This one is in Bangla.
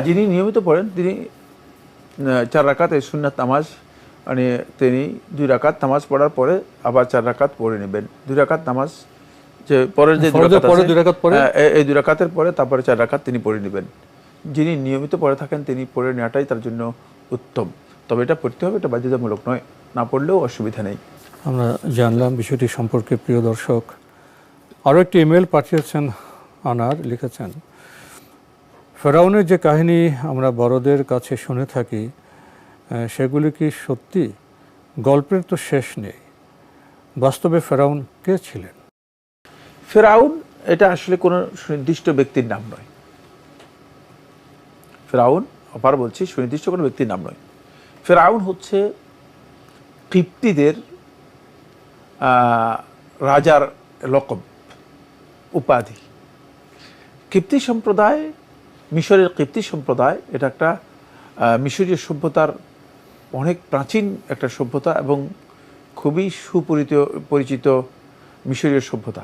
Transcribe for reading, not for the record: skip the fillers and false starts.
যিনি নিয়মিত পড়েন তিনি 4 রাকাত সুন্নাত নামাজ, মানে তিনি 2 রাকাত নামাজ পড়ার পরে আবার 4 রাকাত পড়ে নেবেন। 2 রাকাত নামাজ যে পরের যে 2 রাকাত আছে, 2 রাকাত পরে এই 2 রাকাতের পরে তারপরে 4 রাকাত তিনি পড়ে নেবেন। যিনি নিয়মিত পড়ে থাকেন তিনি পড়ে নেওয়াটাই তার জন্য উত্তম। তবে এটা পড়তে হবে, এটা বাধ্যতামূলক নয়, না পড়লেও অসুবিধা নেই। আমরা জানলাম বিষয়টি সম্পর্কে। প্রিয় দর্শক, আরও একটি ইমেল পাঠিয়েছেন আনার, লিখেছেন, ফেরাউনের যে কাহিনী আমরা বড়দের কাছে শুনে থাকি সেগুলি কি সত্যি? গল্পের তো শেষ নেই। বাস্তবে ফেরাউন কে ছিলেন? ফেরাউন এটা আসলে কোনো সুনির্দিষ্ট ব্যক্তির নাম নয়। ফেরাউন, আবার বলছি, সুনির্দিষ্ট কোনো ব্যক্তির নাম নয়। ফেরাউন হচ্ছে কিপ্তিদের রাজার লকব, উপাধি। কিপ্তি সম্প্রদায়, মিশরের কিপ্তি সম্প্রদায়, এটা একটা মিশরীয় সভ্যতার অনেক প্রাচীন একটা সভ্যতা এবং খুবই সুপরিচিত মিশরীয় সভ্যতা।